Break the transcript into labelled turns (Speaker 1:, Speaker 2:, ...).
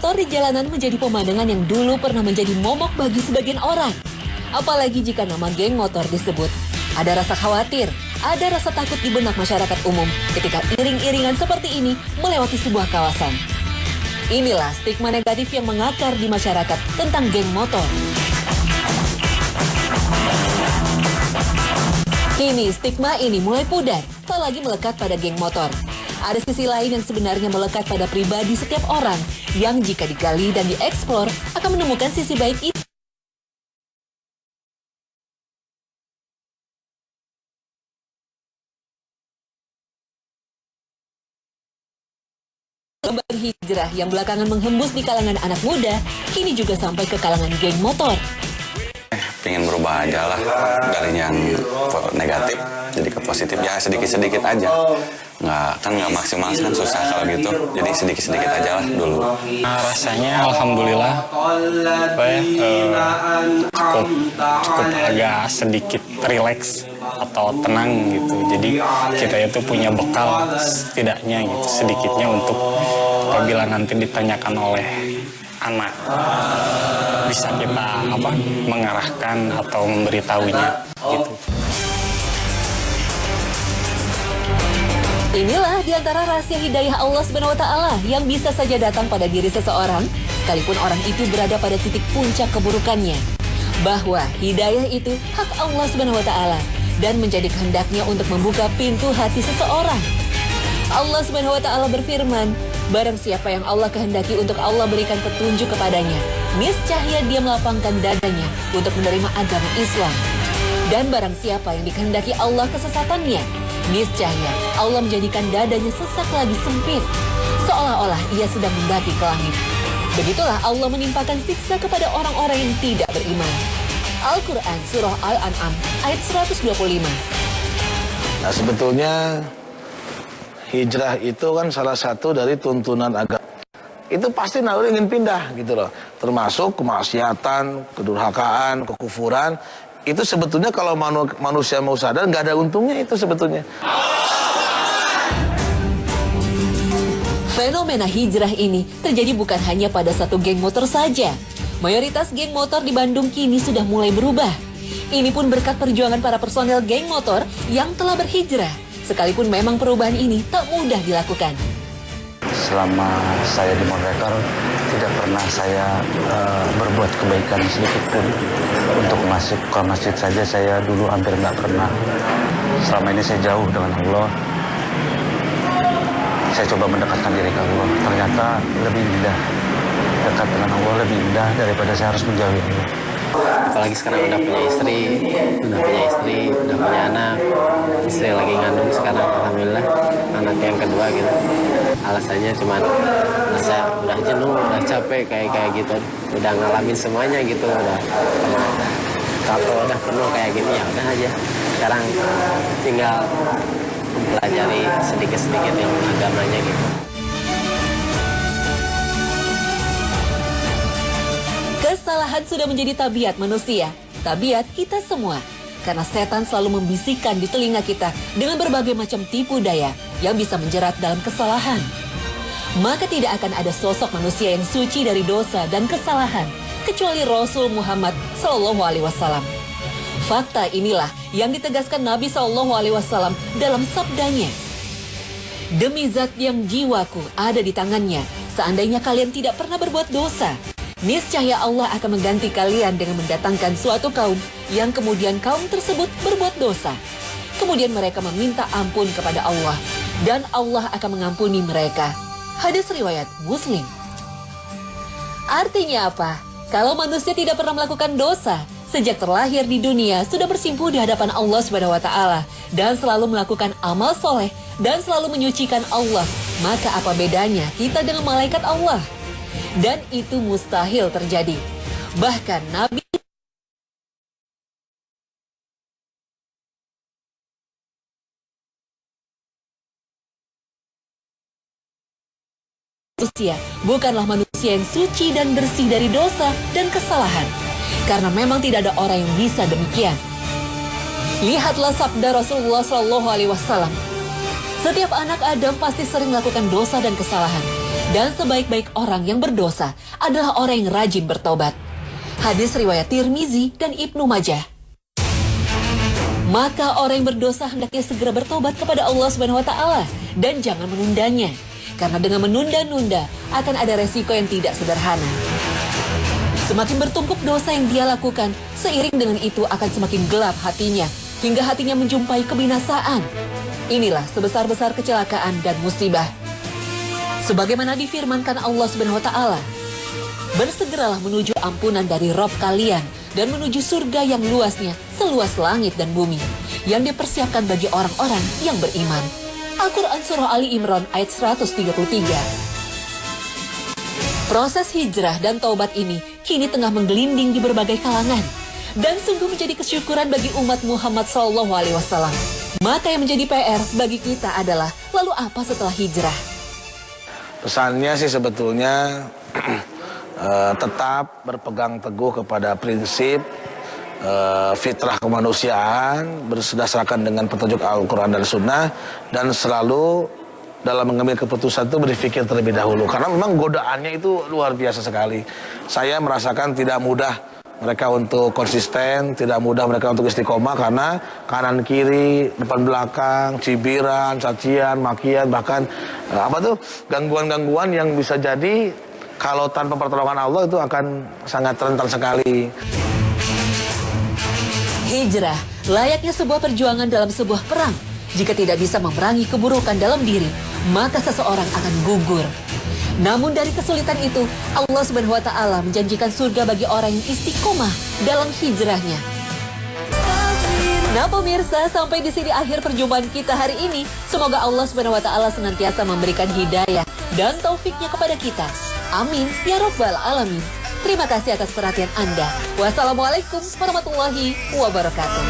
Speaker 1: motor di jalanan menjadi pemandangan yang dulu pernah menjadi momok bagi sebagian orang. Apalagi jika nama geng motor disebut. Ada rasa khawatir, ada rasa takut di benak masyarakat umum ketika iring-iringan seperti ini melewati sebuah kawasan. Inilah stigma negatif yang mengakar di masyarakat tentang geng motor. Kini stigma ini mulai pudar, tak lagi melekat pada geng motor. Ada sisi lain yang sebenarnya melekat pada pribadi setiap orang, yang jika digali dan dieksplor akan menemukan sisi baik itu. Gambar hijrah yang belakangan menghembus di kalangan anak muda, kini juga sampai ke kalangan geng motor.
Speaker 2: Pengen berubah aja lah dari yang negatif jadi ke positif, ya sedikit-sedikit aja. Nggak maksimal kan susah kalau gitu, jadi sedikit-sedikit aja lah dulu.
Speaker 3: Rasanya alhamdulillah cukup agak sedikit rileks atau tenang gitu. Jadi kita itu punya bekal setidaknya gitu, sedikitnya untuk apabila nanti ditanyakan oleh anak, bisa kita mengarahkan atau memberitahunya gitu.
Speaker 1: Inilah diantara rahasia hidayah Allah SWT yang bisa saja datang pada diri seseorang, sekalipun orang itu berada pada titik puncak keburukannya. Bahwa hidayah itu hak Allah SWT dan menjadi kehendaknya untuk membuka pintu hati seseorang. Allah SWT berfirman, barang siapa yang Allah kehendaki untuk Allah berikan petunjuk kepadanya, niscaya dia melapangkan dadanya untuk menerima agama Islam. Dan barang siapa yang dikehendaki Allah kesesatannya, niscaya Allah menjadikan dadanya sesak lagi sempit, seolah-olah ia sedang mendaki ke langit. Begitulah Allah menimpakan siksa kepada orang-orang yang tidak beriman. Al-Quran Surah Al-An'am ayat 125.
Speaker 4: Nah, sebetulnya hijrah itu kan salah satu dari tuntunan agama. Itu pasti naluri ingin pindah gitu loh. Termasuk kemaksiatan, kedurhakaan, kekufuran. Itu sebetulnya kalau manusia mau sadar nggak ada untungnya itu sebetulnya.
Speaker 1: Fenomena hijrah ini terjadi bukan hanya pada satu geng motor saja. Mayoritas geng motor di Bandung kini sudah mulai berubah. Ini pun berkat perjuangan para personel geng motor yang telah berhijrah. Sekalipun memang perubahan ini tak mudah dilakukan.
Speaker 5: Selama saya di Motor, tidak pernah saya berbuat kebaikan sedikit pun. Untuk masuk ke masjid saja saya dulu hampir nggak pernah. Selama ini saya jauh dengan Allah. Saya coba mendekatkan diri ke Allah. Ternyata lebih indah. Dekat dengan Allah lebih indah daripada saya harus menjauhi Allah.
Speaker 6: Apalagi sekarang udah punya istri, udah punya anak. Istri lagi ngandung sekarang, alhamdulillah. Anak yang kedua gitu. Alasannya cuma masa udah jenuh, udah capek kayak gitu. Udah ngalamin semuanya gitu, udah. Kalau udah penuh kayak gini ya udah aja. Sekarang tinggal mempelajari sedikit-sedikit yang agamanya gitu.
Speaker 1: Kesalahan sudah menjadi tabiat manusia, tabiat kita semua. Karena setan selalu membisikkan di telinga kita dengan berbagai macam tipu daya yang bisa menjerat dalam kesalahan. Maka tidak akan ada sosok manusia yang suci dari dosa dan kesalahan, kecuali Rasul Muhammad SAW. Fakta inilah yang ditegaskan Nabi SAW dalam sabdanya. Demi zat yang jiwaku ada di tangannya, seandainya kalian tidak pernah berbuat dosa, niscaya Allah akan mengganti kalian dengan mendatangkan suatu kaum yang kemudian kaum tersebut berbuat dosa. Kemudian mereka meminta ampun kepada Allah dan Allah akan mengampuni mereka. Hadis riwayat Muslim. Artinya apa? Kalau manusia tidak pernah melakukan dosa, sejak terlahir di dunia sudah bersimpuh di hadapan Allah SWT dan selalu melakukan amal soleh dan selalu menyucikan Allah, maka apa bedanya kita dengan malaikat Allah? Dan itu mustahil terjadi. Bahkan Nabi bukanlah manusia yang suci dan bersih dari dosa dan kesalahan. Karena memang tidak ada orang yang bisa demikian. Lihatlah sabda Rasulullah SAW. Setiap anak Adam pasti sering melakukan dosa dan kesalahan. Dan sebaik-baik orang yang berdosa adalah orang yang rajin bertobat. Hadis riwayat Tirmizi dan Ibnu Majah. Maka orang yang berdosa hendaknya segera bertobat kepada Allah Subhanahu wa taala dan jangan menundanya. Karena dengan menunda-nunda akan ada resiko yang tidak sederhana. Semakin bertumpuk dosa yang dia lakukan, seiring dengan itu akan semakin gelap hatinya hingga hatinya menjumpai kebinasaan. Inilah sebesar-besar kecelakaan dan musibah. Sebagaimana difirmankan Allah Subhanahu wa taala, bersegeralah menuju ampunan dari Rabb kalian dan menuju surga yang luasnya seluas langit dan bumi yang dipersiapkan bagi orang-orang yang beriman. Al-Quran Surah Ali Imran ayat 133. Proses hijrah dan taubat ini kini tengah menggelinding di berbagai kalangan dan sungguh menjadi kesyukuran bagi umat Muhammad SAW. Maka yang menjadi PR bagi kita adalah, lalu apa setelah hijrah?
Speaker 4: Pesannya sih sebetulnya tetap berpegang teguh kepada prinsip fitrah kemanusiaan berdasarkan dengan petunjuk Al-Quran dan Sunnah, dan selalu dalam mengambil keputusan itu berpikir terlebih dahulu, karena memang godaannya itu luar biasa sekali. Saya merasakan tidak mudah mereka untuk konsisten, tidak mudah mereka untuk istiqomah, karena kanan kiri, depan belakang, cibiran, cacian, makian, bahkan gangguan-gangguan yang bisa jadi kalau tanpa pertolongan Allah itu akan sangat rentan sekali.
Speaker 1: Hijrah layaknya sebuah perjuangan dalam sebuah perang. Jika tidak bisa memerangi keburukan dalam diri, maka seseorang akan gugur. Namun dari kesulitan itu, Allah Subhanahu wa taala menjanjikan surga bagi orang yang istiqomah dalam hijrahnya. Nah pemirsa, sampai di sini akhir perjumpaan kita hari ini. Semoga Allah Subhanahu wa taala senantiasa memberikan hidayah dan taufiknya kepada kita. Amin ya rabbal alamin. Terima kasih atas perhatian Anda. Wassalamualaikum warahmatullahi wabarakatuh.